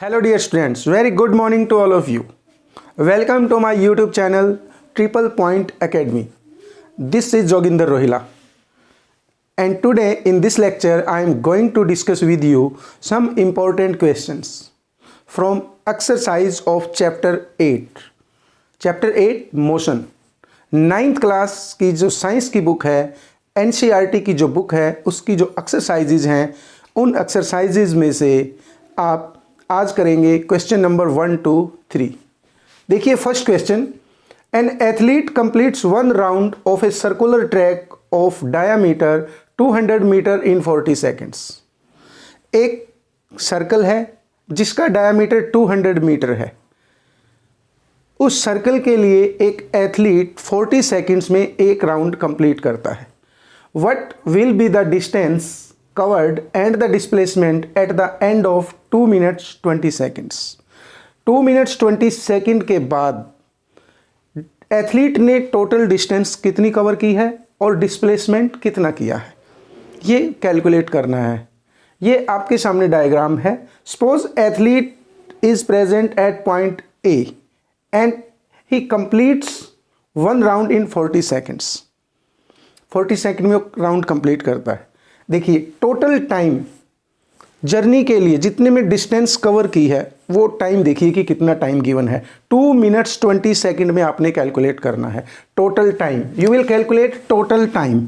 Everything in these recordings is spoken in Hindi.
Hello dear students, very good morning to all of you. Welcome to my YouTube channel Triple Point Academy. This is Joginder Rohila. And today in this lecture I am going to discuss with you some important questions from exercise of chapter 8. Chapter 8 Motion. 9th class की जो साइंस की बुक है, NCERT की जो बुक है, उसकी जो एक्सरसाइजेज हैं, उन एक्सरसाइजेज में से आप आज करेंगे क्वेश्चन नंबर 1 to 3। देखिए first question, an athlete completes 1 round of a circular track of diameter 200 metre in 40 seconds. एक सर्कल है जिसका डायामीटर 200 मीटर है। उस सर्कल के लिए एक एथलीट 40 सेकेंड्स में एक राउंड कंप्लीट करता है। What will be the distance covered and the displacement at the end of 2 minutes 20 seconds। 2 minutes 20 second के बाद एथलीट ने टोटल डिस्टेंस कितनी कवर की है और डिस्प्लेसमेंट कितना किया है, ये कैलकुलेट करना है। ये आपके सामने डायग्राम है। Suppose athlete is present at point A and he completes 1 round in 40 seconds. 40 second में राउंड कंप्लीट करता है। देखिए टोटल टाइम जर्नी के लिए जितने में डिस्टेंस कवर की है वो टाइम देखिए कि कितना टाइम गिवन है। 2 minutes 20 सेकेंड में आपने कैलकुलेट करना है total time. You will calculate total time.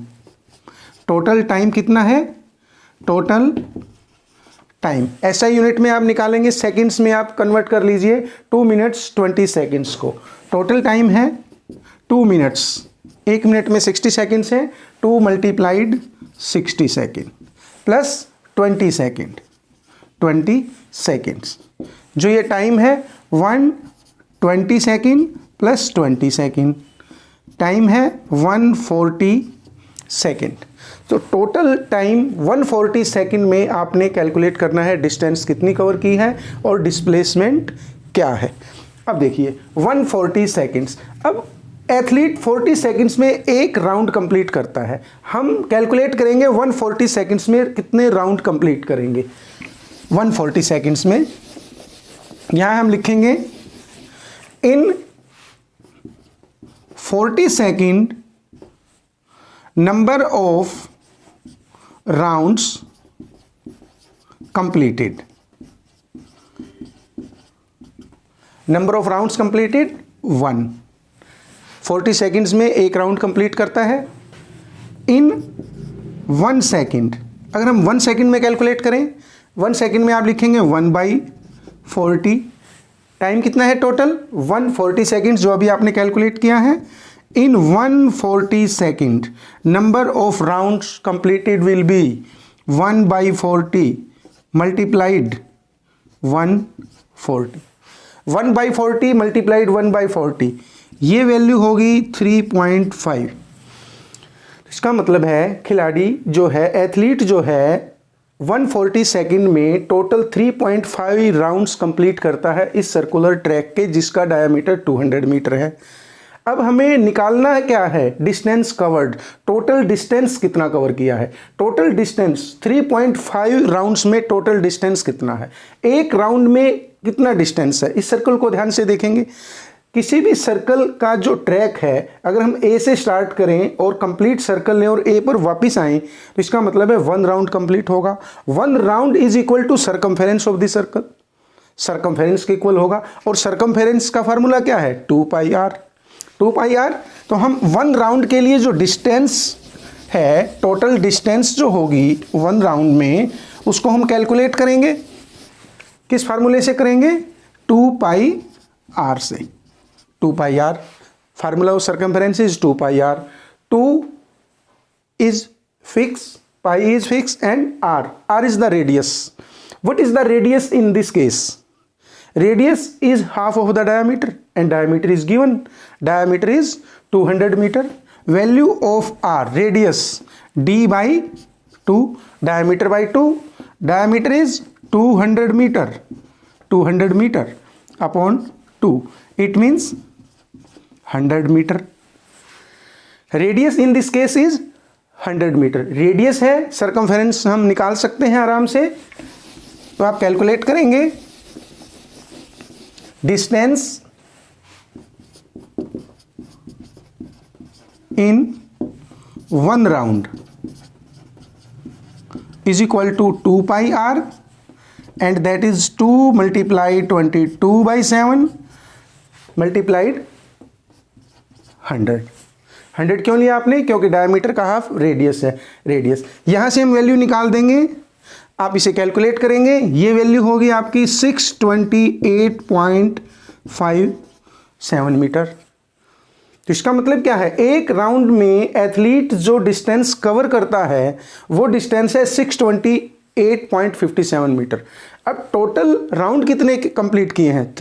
Total time कितना है? टोटल टाइम ऐसा यूनिट में आप निकालेंगे, सेकंड्स में आप कन्वर्ट कर लीजिए 2 minutes 20 सेकेंड्स को। टोटल टाइम है 2 minutes। 1 मिनट में 60 सेकेंड्स है। 2 multiplied 60 second plus 20 second 20 seconds. जो ये टाइम है 120 सेकेंड प्लस 20 सेकेंड, टाइम है 140 सेकेंड। तो टोटल टाइम 140 सेकेंड में आपने कैलकुलेट करना है डिस्टेंस कितनी कवर की है और डिस्प्लेसमेंट क्या है। अब देखिए 140 सेकेंड्स। अब एथलीट 40 सेकेंड्स में एक राउंड कंप्लीट करता है। हम कैलकुलेट करेंगे 140 सेकेंड्स में कितने राउंड कंप्लीट करेंगे। 140 सेकेंड्स में यहाँ हम लिखेंगे इन 40 second number of rounds completed. Number of rounds completed 1। 40 seconds में एक राउंड कंप्लीट करता है। इन 1 सेकेंड, अगर हम 1 सेकेंड में कैलकुलेट करें, 1 सेकेंड में आप लिखेंगे 1/40। टाइम कितना है टोटल? 140 सेकेंड्स जो अभी आपने कैलकुलेट किया है। इन 140 second number of rounds completed will be 1/40 multiplied 140। 1/40 multiplied 1/40, ये वैल्यू होगी 3.5। इसका मतलब है खिलाड़ी जो है, एथलीट जो है 140 सेकेंड में टोटल 3.5 राउंड्स कंप्लीट करता है इस सर्कुलर ट्रैक के जिसका डायमीटर 200 मीटर है। अब हमें निकालना है क्या है? Distance covered. टोटल डिस्टेंस कितना कवर किया है। टोटल डिस्टेंस 3.5 राउंड्स में टोटल डिस्टेंस कितना है। एक राउंड में कितना डिस्टेंस है। इस सर्कल को ध्यान से देखेंगे। किसी भी सर्कल का जो ट्रैक है, अगर हम ए से स्टार्ट करें और कंप्लीट सर्कल लें और ए पर वापस आएं तो इसका मतलब है 1 राउंड कंप्लीट होगा। 1 round is equal to circumference of the circle. Circumference के इक्वल होगा और सर्कमफेरेंस का फार्मूला क्या है? 2πr। 2πr। तो हम 1 राउंड के लिए जो डिस्टेंस है, टोटल डिस्टेंस जो होगी 1 राउंड में, उसको हम कैलकुलेट करेंगे। किस फार्मूले से करेंगे? 2πr से। 2πr formula of circumference is 2πr। 2 is fixed, pi is fixed and r is the radius. What is the radius in this case? Radius is half of the diameter and diameter is given. Diameter is 200 meter. Value of r, radius d by 2, diameter by 2. Diameter is 200 meter. 200 meter upon 2. It means 100 metre. Radius in this case is 100 metre. Radius है, सर्कमफेरेंस हम निकाल सकते हैं आराम से। तो आप कैलकुलेट करेंगे distance in 1 round is equal to 2 pi r and that is 2 multiplied 22 by 7 multiplied 100। 100 क्यों लिया आपने? क्योंकि डायमीटर का हाफ रेडियस है। रेडियस यहाँ से हम वैल्यू निकाल देंगे, आप इसे कैलकुलेट करेंगे, ये वैल्यू होगी आपकी 628.57 मीटर। तो इसका मतलब क्या है, एक राउंड में एथलीट जो डिस्टेंस कवर करता है वो डिस्टेंस है 628.57 मीटर। अब टोटल राउंड कितने कंप्लीट किए हैं?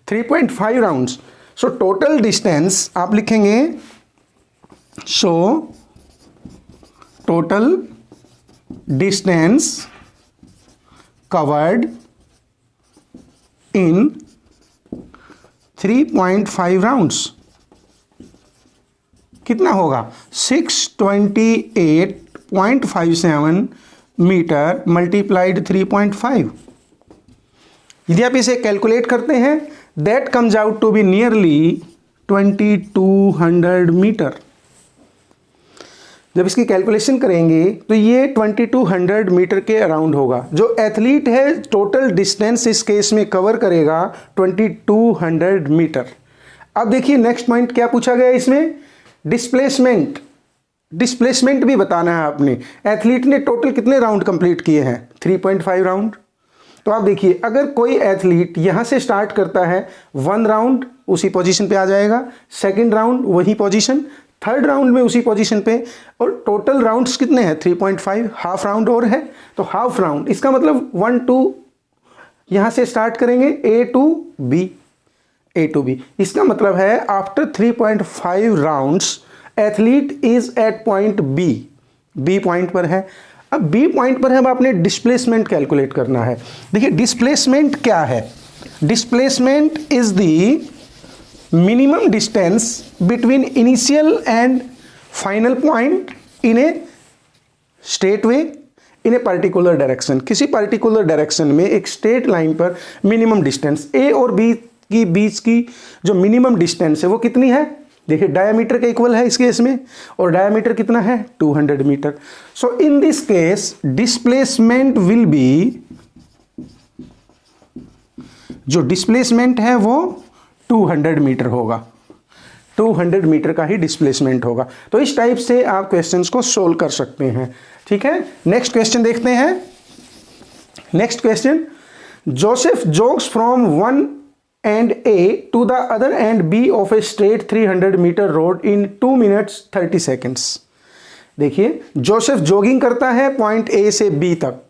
3.5 राउंड्स। सो टोटल डिस्टेंस आप लिखेंगे, so total distance covered in 3.5 rounds कितना होगा? 628.57 मीटर मल्टीप्लाइड 3.5। यदि आप इसे कैलकुलेट करते हैं, that comes out to be nearly 2200 metre. जब इसकी कैलकुलेशन करेंगे तो ये 2200 मीटर के अराउंड होगा। जो एथलीट है टोटल डिस्टेंस इस केस में कवर करेगा 2200 मीटर। अब देखिए नेक्स्ट पॉइंट क्या पूछा गया इसमें, डिस्प्लेसमेंट। डिस्प्लेसमेंट भी बताना है आपने। एथलीट ने टोटल कितने राउंड कंप्लीट किए हैं? 3.5 राउंड। तो आप देखिए, अगर कोई एथलीट यहां से स्टार्ट करता है 1 राउंड उसी पोजीशन पे आ जाएगा, सेकंड राउंड वही पोजीशन, थर्ड राउंड में उसी पोजीशन पे, और टोटल राउंड्स कितने हैं? 3.5। हाफ राउंड और है तो हाफ राउंड, इसका मतलब 1 2 यहां से स्टार्ट करेंगे A to B। इसका मतलब है after 3.5 rounds athlete is at point B point पर है। अब बी पॉइंट पर है, अब आपने डिस्प्लेसमेंट कैलकुलेट करना है। देखिए डिस्प्लेसमेंट क्या है? Displacement is the minimum distance between initial and final point in a straight way in a particular direction। किसी particular direction में एक straight line पर minimum distance A और B की बीच की जो minimum distance है वो कितनी है? देखिए डायमीटर के इक्वल है इस केस में, और डायमीटर कितना है? 200 metre. So in this case displacement will be, जो डिस्प्लेसमेंट है वो 200 मीटर होगा। 200 मीटर का ही डिस्प्लेसमेंट होगा। तो इस टाइप से आप क्वेश्चंस को सोल्व कर सकते हैं। ठीक है, नेक्स्ट क्वेश्चन देखते हैं। Next question, Joseph jogs from one end A to the other end B of a straight 300 metre road in 2 minutes 30 seconds। देखिए जोसेफ जॉगिंग करता है पॉइंट A से B तक।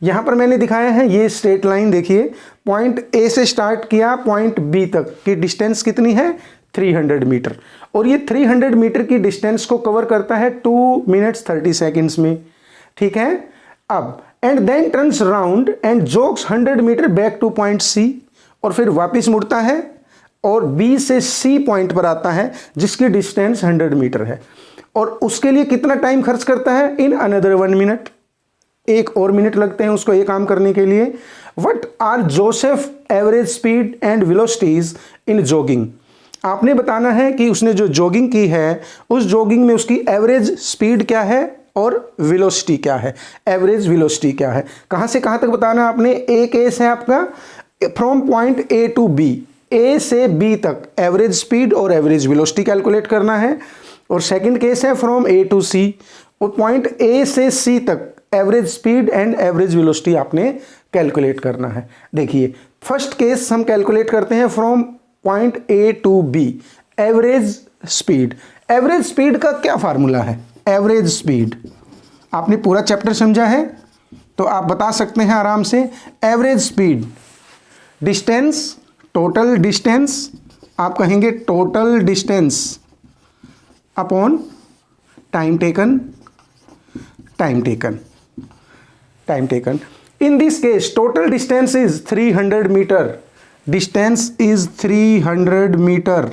यहां पर मैंने दिखाया है ये स्ट्रेट लाइन, देखिए पॉइंट A से स्टार्ट किया पॉइंट B तक की डिस्टेंस कितनी है? 300 मीटर। और ये 300 मीटर की डिस्टेंस को कवर करता है 2 minutes 30 seconds में। ठीक है, अब and then turns round and jogs 100 metre back to point C, और फिर वापस मुड़ता है और B से C पॉइंट पर आता है जिसकी डिस्टेंस 100 मीटर है, और उसके लिए कितना टाइम खर्च करता है? इन अनदर 1 minute, 1 और मिनट लगते हैं उसको ये काम करने के लिए। What are Joseph average speed and velocities in jogging? आपने बताना है कि उसने जो जॉगिंग की है उस जॉगिंग में उसकी एवरेज स्पीड क्या है और वेलोसिटी क्या है, एवरेज वेलोसिटी क्या है। कहां से कहां तक बताना है आपने? एक केस है आपका from point A to B, A से B तक एवरेज स्पीड और एवरेज वेलोसिटी कैलकुलेट करना है, और सेकंड केस है फ्रॉम A टू C, और पॉइंट A से C तक average speed and average velocity आपने कैलकुलेट करना है। देखिए फर्स्ट केस हम कैलकुलेट करते हैं from point A to B, average speed. Average speed का क्या फार्मूला है? एवरेज स्पीड आपने पूरा चैप्टर समझा है तो आप बता सकते हैं आराम से। Average speed, distance, total distance, आप कहेंगे total distance upon time taken, time taken, time taken. In this case total distance is 300 meter, distance is 300 meter,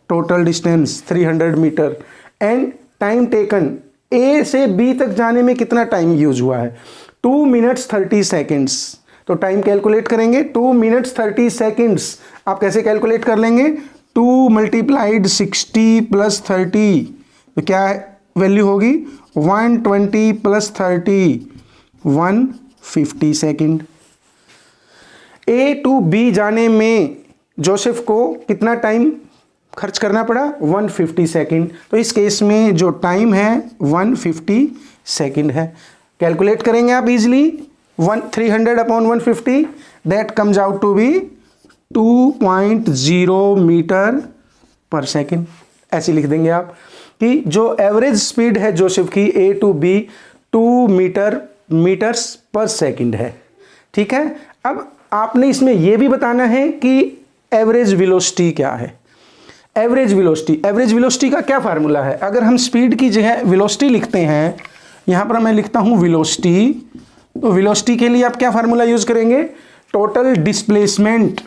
total distance 300 meter, and time taken A से B तक जाने में कितना टाइम यूज हुआ है? 2 minutes 30 seconds। तो टाइम कैलकुलेट करेंगे 2 मिनट्स 30 सेकेंड्स। आप कैसे कैलकुलेट कर लेंगे, 2 मल्टीप्लाइड 60 प्लस 30, तो क्या वैल्यू होगी 120 plus 30 150 second. A to B जाने में जोसेफ को कितना टाइम खर्च करना पड़ा, 150 सेकेंड। तो इस केस में जो टाइम है 150 सेकेंड है। कैलकुलेट करेंगे आप easily 300 upon 150, that comes out to be 2.0 metre per second. ऐसे लिख देंगे आप कि जो एवरेज स्पीड है जोसेफ की ए to B 2 metres per second है। ठीक है, अब आपने इसमें यह भी बताना है कि एवरेज वेलोसिटी क्या है। एवरेज वेलोसिटी का क्या फार्मूला है। अगर हम स्पीड की जगह वेलोसिटी लिखते हैं, यहां पर मैं लिखता हूं वेलोसिटी, तो वेलोसिटी के लिए आप क्या फार्मूला यूज करेंगे, टोटल डिस्प्लेसमेंट।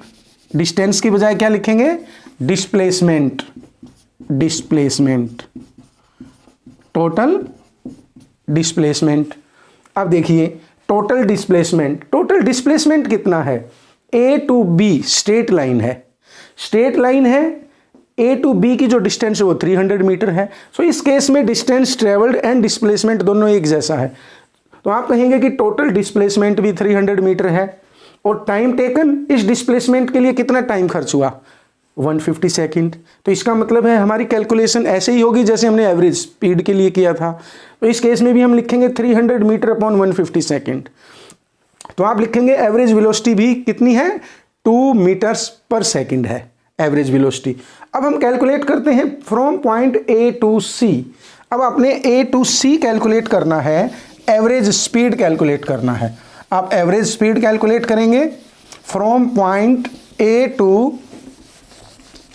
डिस्टेंस की बजाय क्या लिखेंगे, डिस्प्लेसमेंट, टोटल डिस्प्लेसमेंट। अब देखिए टोटल डिस्प्लेसमेंट कितना है, ए टू बी स्ट्रेट लाइन है, ए टू बी की जो डिस्टेंस है वो 300 मीटर है। सो इस केस में डिस्टेंस ट्रेवल्ड एंड डिस्प्लेसमेंट दोनों एक जैसा है, तो आप कहेंगे कि टोटल डिस्प्लेसमेंट भी 300 मीटर है और टाइम टेकन इस डिस्प्लेसमेंट के लिए कितना टाइम खर्च हुआ, 150 सेकेंड। तो इसका मतलब है हमारी कैलकुलेशन ऐसे ही होगी जैसे हमने एवरेज स्पीड के लिए किया था। तो इस केस में भी हम लिखेंगे 300 मीटर अपॉन 150 सेकेंड। तो आप लिखेंगे एवरेज वेलोसिटी भी कितनी है, 2 मीटर्स पर सेकेंड है एवरेज वेलोसिटी। अब हम कैलकुलेट करते हैं फ्रॉम पॉइंट ए टू सी। अब आपने ए टू सी कैलकुलेट करना है, एवरेज स्पीड कैलकुलेट करना है। आप एवरेज स्पीड कैलकुलेट करेंगे from point A to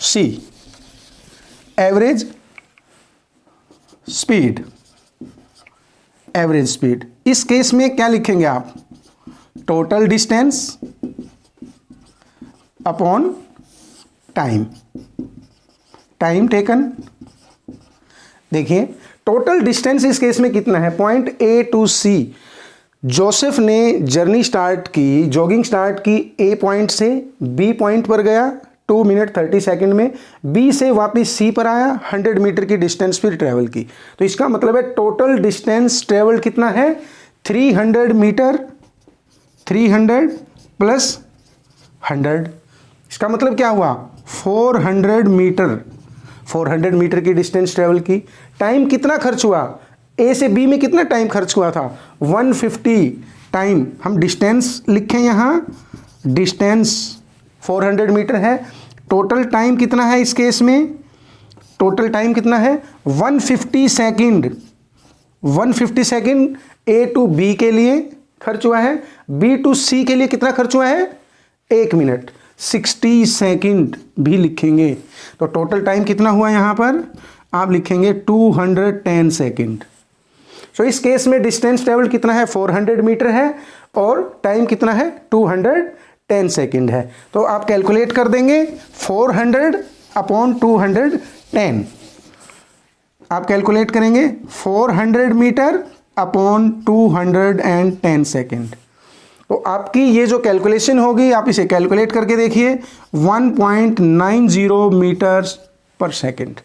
C, average speed. इस केस में क्या लिखेंगे आप, total distance upon time taken. देखिए टोटल डिस्टेंस इस केस में कितना है, point A to C. Joseph ने जर्नी स्टार्ट की, जॉगिंग स्टार्ट की ए पॉइंट से बी पॉइंट पर गया 2 मिनट 30 सेकेंड में, बी से वापस सी पर आया, 100 मीटर की डिस्टेंस फिर ट्रेवल की। तो इसका मतलब है टोटल डिस्टेंस ट्रेवल कितना है, 300 मीटर, 300 प्लस 100, इसका मतलब क्या हुआ 400 मीटर की डिस्टेंस ट्रेवल की। टाइम कितना खर्च हुआ, ए से बी में कितना टाइम खर्च हुआ था, 150 टाइम। हम डिस्टेंस लिखें यहाँ, डिस्टेंस 400 मीटर है, टोटल टाइम कितना है इस केस में, टोटल टाइम कितना है 150 सेकेंड ए टू बी के लिए खर्च हुआ है, बी टू सी के लिए कितना खर्च हुआ है 1 मिनट, 60 सेकेंड भी लिखेंगे। तो टोटल टाइम कितना हुआ यहाँ पर आप लिखेंगे 210 सेकेंड। सो इस केस में डिस्टेंस ट्रेवल कितना है 400 मीटर है और टाइम कितना है 210 सेकेंड है। तो आप कैलकुलेट कर देंगे 400 अपॉन 210, आप कैलकुलेट करेंगे 400 मीटर अपॉन 210 सेकेंड। तो आपकी ये जो कैलकुलेशन होगी आप इसे कैलकुलेट करके देखिए 1.90 metres per second.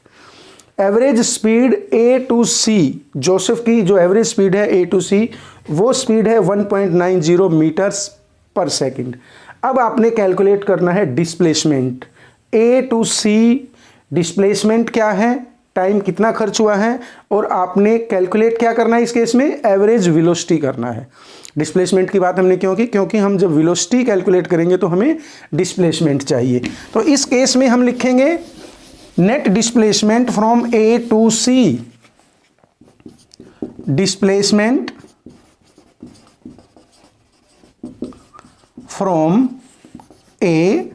Average speed A to C, Joseph की जो एवरेज स्पीड है ए टू सी वो स्पीड है 1.90 मीटर्स पर सेकेंड। अब आपने कैलकुलेट करना है displacement, A to C displacement क्या है, टाइम कितना खर्च हुआ है, और आपने कैलकुलेट क्या करना है इस केस में एवरेज वेलोसिटी करना है। डिस्प्लेसमेंट की बात हमने क्यों की, क्योंकि हम जब वेलोसिटी कैलकुलेट करेंगे तो हमें डिस्प्लेसमेंट चाहिए। तो इस केस में हम लिखेंगे net displacement from A to C, displacement from A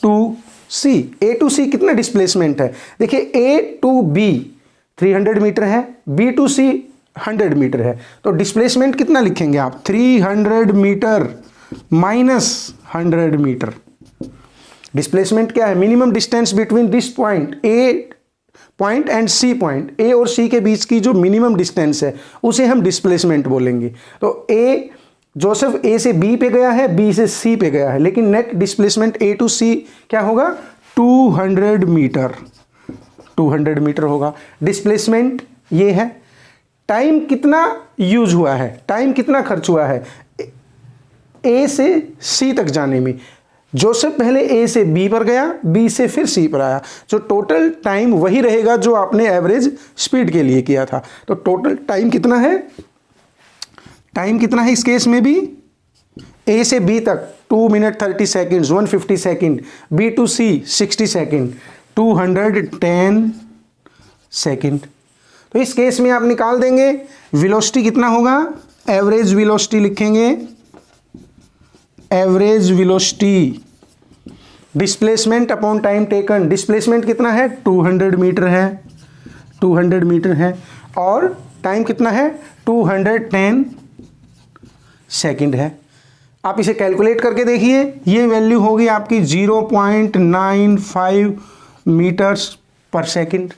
to C. A to C कितना डिस्प्लेसमेंट है, देखिए ए टू बी 300 मीटर है, बी टू सी 100 मीटर है, तो डिस्प्लेसमेंट कितना लिखेंगे आप 300 मीटर माइनस 100 मीटर। डिस्प्लेसमेंट क्या है, minimum distance between this point A point and C point, A और सी के बीच की जो मिनिमम डिस्टेंस है उसे हम डिस्प्लेसमेंट बोलेंगे। तो ए जोसेफ ए से बी पे गया है, बी से सी पे गया है, लेकिन नेट डिस्प्लेसमेंट ए टू सी क्या होगा? 200 मीटर, 200 मीटर होगा। डिस्प्लेसमेंट ये है। टाइम कितना यूज हुआ है, टाइम कितना खर्च हुआ है ए से सी तक जाने में? जोसेफ पहले ए से बी पर गया, बी से फिर सी पर आया, जो टोटल टाइम वही रहेगा जो आपने एवरेज स्पीड के लिए किया था। तो टोटल टाइम कितना है? टाइम कितना है इस केस में भी? ए से बी तक 2 minute 30 seconds, 150 second, B to C 60 second, 210 second. तो इस केस में आप निकाल देंगे वेलोसिटी कितना होगा? एवरेज वेलोसिटी लिखेंगे, average velocity displacement upon time taken. Displacement कितना है? 200 मीटर है, 200 मीटर है, और टाइम कितना है? 210 सेकंड है। आप इसे कैलकुलेट करके देखिए, ये वैल्यू होगी आपकी 0.95 मीटर्स पर सेकंड।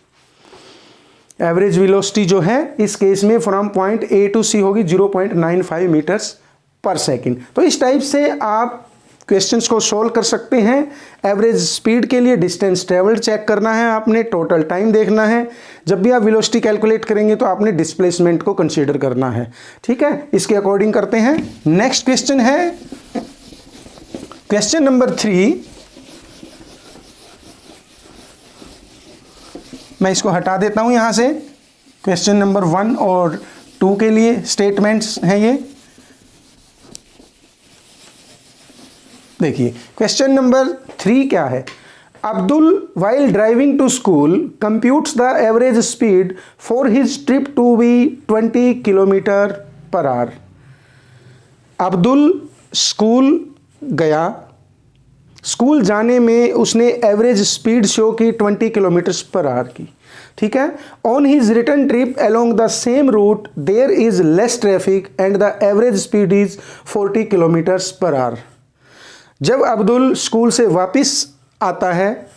एवरेज वेलोसिटी जो है इस केस में फ्रॉम पॉइंट ए टू सी होगी 0.95 मीटर्स पर सेकंड। तो इस टाइप से आप क्वेश्चंस को सोल्व कर सकते हैं। एवरेज स्पीड के लिए डिस्टेंस ट्रेवल्ड चेक करना है आपने, टोटल टाइम देखना है। जब भी आप वेलोसिटी कैलकुलेट करेंगे तो आपने डिस्प्लेसमेंट को कंसीडर करना है, ठीक है। इसके अकॉर्डिंग करते हैं। नेक्स्ट क्वेश्चन है क्वेश्चन नंबर 3। मैं इसको हटा देता हूं यहां से। क्वेश्चन नंबर 1 और 2 के लिए स्टेटमेंट्स हैं ये। देखिए क्वेश्चन नंबर 3 क्या है? Abdul while driving to school computes the average speed for his trip to be 20 kilometre per hour. Abdul school गया, स्कूल जाने में उसने एवरेज स्पीड शो की 20 किलोमीटर पर आवर की, ठीक है। On his return trip along the same route there is less traffic and the average speed is 40 kilometres per hour. जब अब्दुल स्कूल से वापस आता है,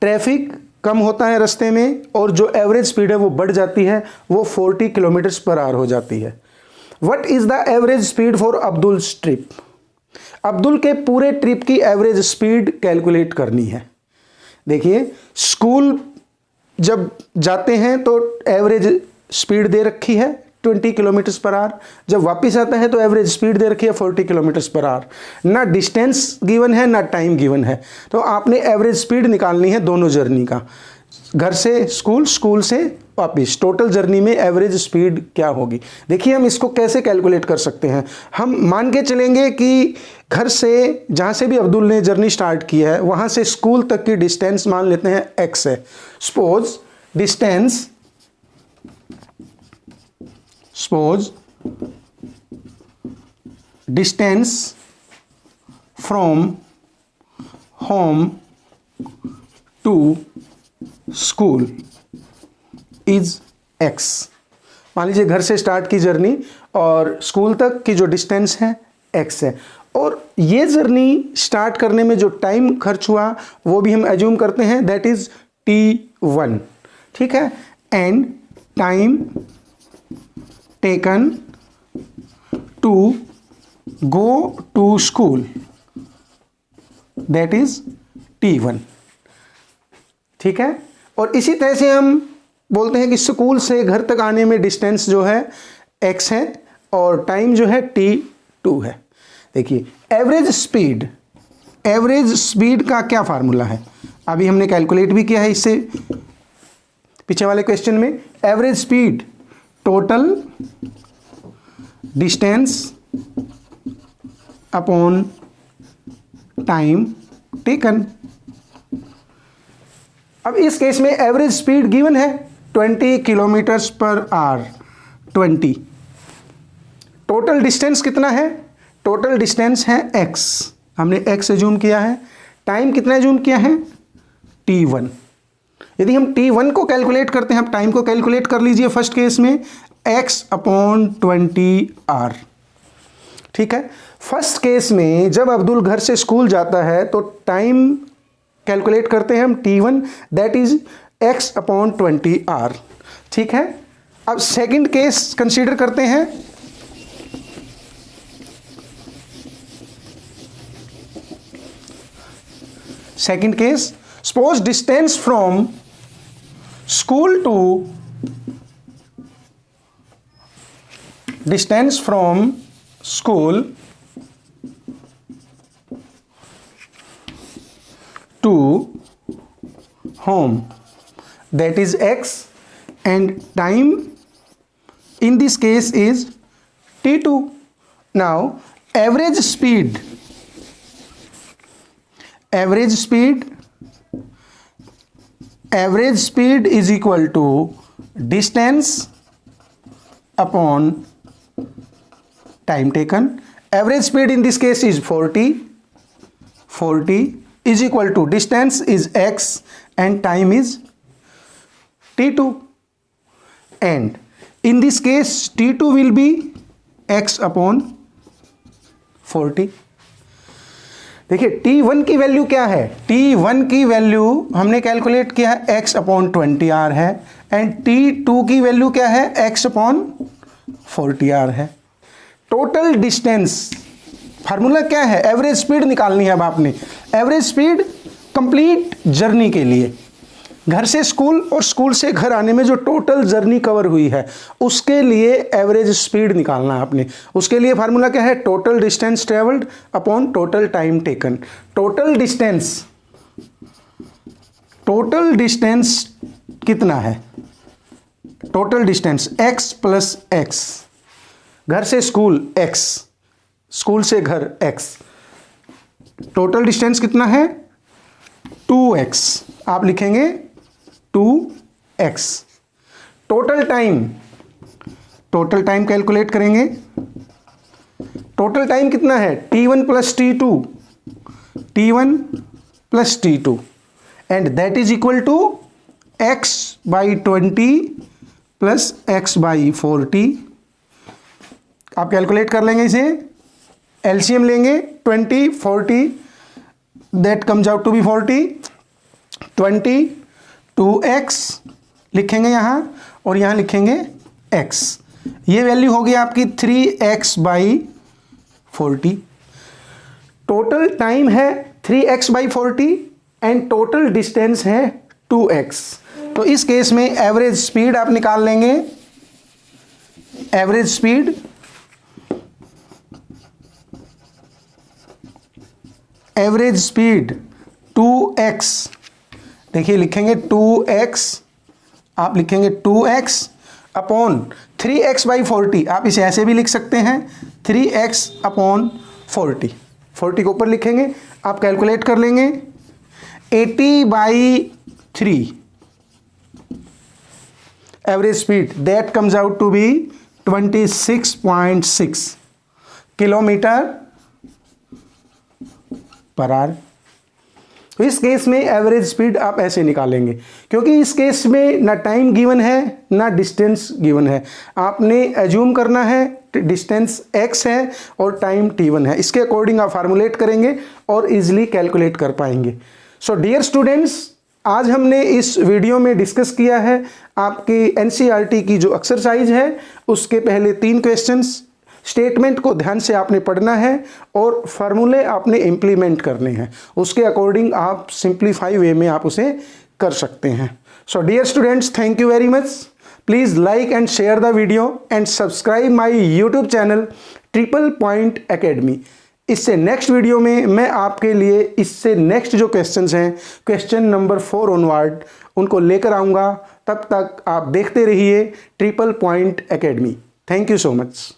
ट्रैफिक कम होता है रास्ते में और जो एवरेज स्पीड है वो बढ़ जाती है, वो 40 किलोमीटर्स पर आवर हो जाती है। What is the average speed for Abdul's trip? Abdul के पूरे ट्रिप की एवरेज स्पीड कैलकुलेट करनी है। देखिए स्कूल जब जाते हैं तो एवरेज स्पीड दे रखी है 20 किलोमीटर्स पर आवर, जब वापस आता है तो एवरेज स्पीड दे रखी है 40 किलोमीटर्स पर आवर। ना डिस्टेंस गिवन है ना टाइम गिवन है, तो आपने एवरेज स्पीड निकालनी है दोनों जर्नी का, घर से स्कूल, स्कूल से वापस, टोटल जर्नी में एवरेज स्पीड क्या होगी। देखिए हम इसको कैसे कैलकुलेट कर सकते हैं। हम मान के चलेंगे कि घर से जहाँ से भी अब्दुल ने जर्नी स्टार्ट की है वहाँ से स्कूल तक की डिस्टेंस मान लेते हैं x है। Suppose distance from home to school is x। मान लीजिए घर से स्टार्ट की जर्नी और स्कूल तक की जो डिस्टेंस है x है, और ये जर्नी स्टार्ट करने में जो टाइम खर्च हुआ वो भी हम एज्यूम करते हैं दैट इज t1, ठीक है। And time taken to go to school that is t1, ठीक है। और इसी तरह से हम बोलते हैं कि स्कूल से घर तक आने में डिस्टेंस जो है x है और टाइम जो है t2 है। देखिए एवरेज स्पीड का क्या फार्मूला है, अभी हमने कैलकुलेट भी किया है इससे पीछे वाले क्वेश्चन में। Average speed total distance upon time taken. अब इस केस में एवरेज स्पीड गिवन है 20 kilometres per our, 20। Total distance कितना है? टोटल डिस्टेंस है x, हमने x एज्यूम किया है। टाइम कितना एज्यूम किया है? t1। यदि हम t1 को कैलकुलेट करते हैं, आप टाइम को कैलकुलेट कर लीजिए फर्स्ट केस में, x अपॉन 20 आवर, ठीक है। फर्स्ट केस में जब अब्दुल घर से स्कूल जाता है तो टाइम कैलकुलेट करते हैं हम t1 that is x upon 20 hour, ठीक है। अब सेकंड केस कंसीडर करते हैं। Second case, suppose distance from school to home, that is x, and time in this case is t2. Now average speed is equal to distance upon time taken. Average speed in this case is 40 is equal to distance is x and time is t2, and in this case t2 will be x upon 40. देखिए t1 की वैल्यू क्या है, t1 की वैल्यू हमने कैलकुलेट किया है x अपॉन 20r है, एंड t2 की वैल्यू क्या है, x अपॉन 40r है. टोटल डिस्टेंस फार्मूला क्या है, एवरेज स्पीड निकालनी है. अब आपने एवरेज स्पीड कंप्लीट जर्नी के लिए, घर से स्कूल और स्कूल से घर आने में जो टोटल जर्नी कवर हुई है उसके लिए एवरेज स्पीड निकालना है आपने. उसके लिए फार्मूला क्या है, total distance travelled upon total time taken. Total distance कितना है, total distance x plus x, घर से स्कूल x, स्कूल से घर x, टोटल डिस्टेंस कितना है 2x, आप लिखेंगे 2x. टोटल टाइम कैलकुलेट करेंगे. टोटल टाइम कितना है, t1 plus t2 and that is equal to x by 20 plus x by 40. आप कैलकुलेट कर लेंगे इसे, एलसीएम लेंगे 20 40, that comes out to be 40. 2x लिखेंगे यहाँ और यहाँ लिखेंगे x. ये वैल्यू होगी आपकी 3x बाई 40. टोटल टाइम है 3x by 40 and total distance है 2x. तो इस केस में एवरेज स्पीड आप निकाल लेंगे. एवरेज स्पीड 2x, देखिए लिखेंगे 2x, आप लिखेंगे 2x अपॉन 3x बाई 40. आप इसे ऐसे भी लिख सकते हैं 3x अपॉन 40. 40 को ऊपर लिखेंगे, आप कैलकुलेट कर लेंगे 80 by 3 average speed, that comes out to be 26.6 kilometre per hour. तो इस केस में एवरेज स्पीड आप ऐसे निकालेंगे, क्योंकि इस केस में ना टाइम गिवन है ना डिस्टेंस गिवन है. आपने एज्यूम करना है डिस्टेंस x है और टाइम t1 है. इसके अकॉर्डिंग आप फार्मूलेट करेंगे और इजीली कैलकुलेट कर पाएंगे. सो डियर स्टूडेंट्स, आज हमने इस वीडियो में डिस्कस किया है आपकी एनसीईआरटी की जो एक्सरसाइज है उसके पहले 3 क्वेश्चंस. स्टेटमेंट को ध्यान से आपने पढ़ना है और फार्मूले आपने इम्प्लीमेंट करने हैं. उसके अकॉर्डिंग आप सिंप्लीफाई वे में आप उसे कर सकते हैं. So dear students, thank you very much. Please like and share the video and subscribe my YouTube channel triple point academy. इससे नेक्स्ट वीडियो में मैं आपके लिए इससे नेक्स्ट जो क्वेश्चंस हैं, क्वेश्चन नंबर 4 ऑनवर्ड, उनको लेकर आऊँगा. तब तक आप देखते रहिए triple point academy. Thank you so much.